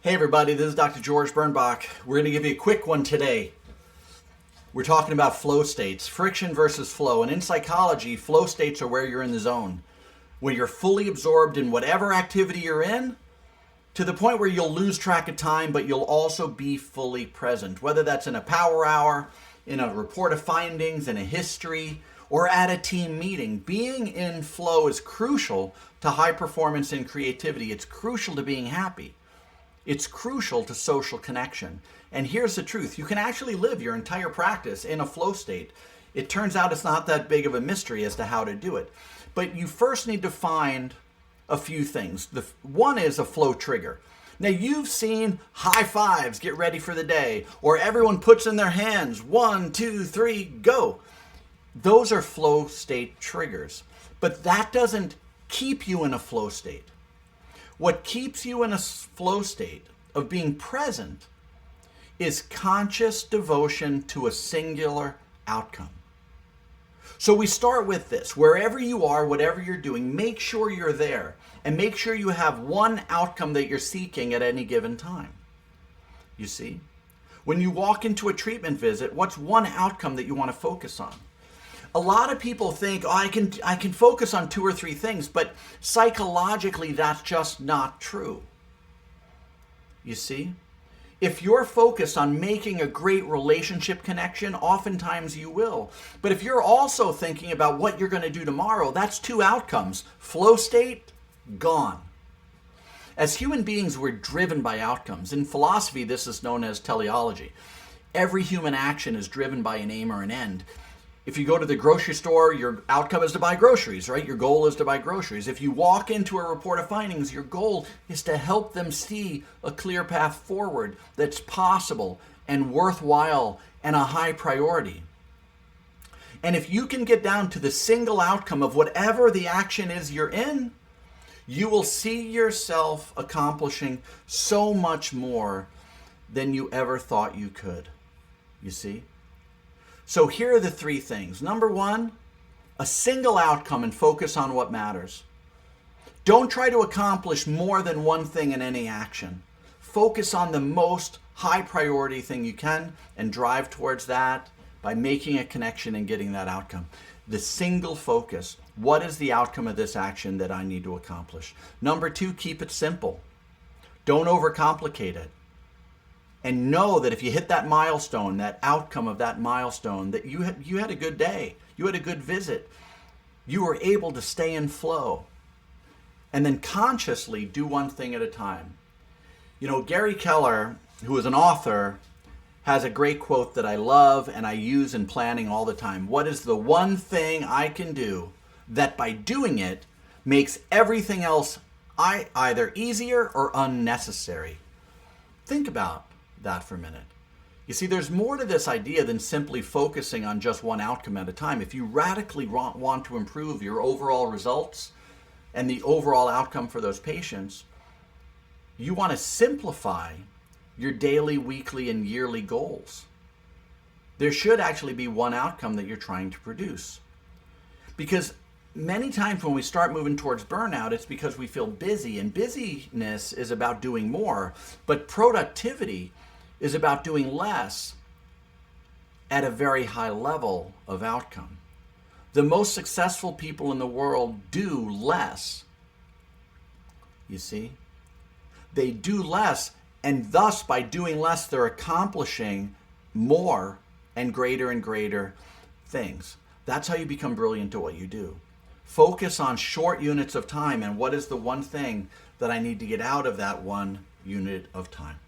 Hey everybody, this is Dr. George Birnbach. We're going to give you a quick one today. We're talking about flow states, friction versus flow. And in psychology, flow states are where you're in the zone, where you're fully absorbed in whatever activity you're in, to the point where you'll lose track of time, but you'll also be fully present. Whether that's in a power hour, in a report of findings, in a history, or at a team meeting, being in flow is crucial to high performance and creativity. It's crucial to being happy. It's crucial to social connection. And here's the truth. You can actually live your entire practice in a flow state. It turns out it's not that big of a mystery as to how to do it. But you first need to find a few things. One is a flow trigger. Now you've seen high fives, get ready for the day, or everyone puts in their hands, 1, 2, 3, go. Those are flow state triggers. But that doesn't keep you in a flow state. What keeps you in a flow state of being present is conscious devotion to a singular outcome. So we start with this. Wherever you are, whatever you're doing, make sure you're there and make sure you have one outcome that you're seeking at any given time. You see? When you walk into a treatment visit, what's one outcome that you want to focus on? A lot of people think, oh, I can focus on 2 or 3 things, but psychologically that's just not true. You see? If you're focused on making a great relationship connection, oftentimes you will. But if you're also thinking about what you're going to do tomorrow, that's 2 outcomes. Flow state, gone. As human beings, we're driven by outcomes. In philosophy, this is known as teleology. Every human action is driven by an aim or an end. If you go to the grocery store, your outcome is to buy groceries, right? Your goal is to buy groceries. If you walk into a report of findings, your goal is to help them see a clear path forward that's possible and worthwhile and a high priority. And if you can get down to the single outcome of whatever the action is you're in, you will see yourself accomplishing so much more than you ever thought you could. You see? So here are the 3 things. Number 1, a single outcome and focus on what matters. Don't try to accomplish more than one thing in any action. Focus on the most high priority thing you can and drive towards that by making a connection and getting that outcome. The single focus. What is the outcome of this action that I need to accomplish? Number 2, keep it simple. Don't overcomplicate it. And know that if you hit that milestone, that outcome of that milestone, that you had a good day, you had a good visit, you were able to stay in flow. And then consciously do one thing at a time. You know, Gary Keller, who is an author, has a great quote that I love and I use in planning all the time. What is the one thing I can do that by doing it makes everything else either easier or unnecessary? Think about that for a minute. You see, there's more to this idea than simply focusing on just one outcome at a time. If you radically want to improve your overall results and the overall outcome for those patients, you want to simplify your daily, weekly, and yearly goals. There should actually be one outcome that you're trying to produce. Because many times when we start moving towards burnout, it's because we feel busy, and busyness is about doing more, but productivity is about doing less at a very high level of outcome. The most successful people in the world do less. You see? They do less, and thus by doing less, they're accomplishing more and greater things. That's how you become brilliant at what you do. Focus on short units of time and what is the one thing that I need to get out of that one unit of time.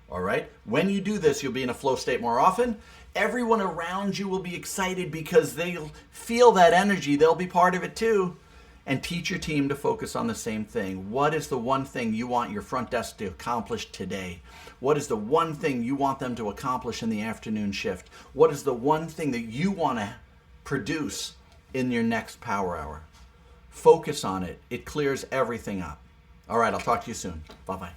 All right? When you do this, you'll be in a flow state more often. Everyone around you will be excited because they'll feel that energy. They'll be part of it too. And teach your team to focus on the same thing. What is the one thing you want your front desk to accomplish today? What is the one thing you want them to accomplish in the afternoon shift? What is the one thing that you want to produce in your next power hour? Focus on it. It clears everything up. All right, I'll talk to you soon. Bye-bye.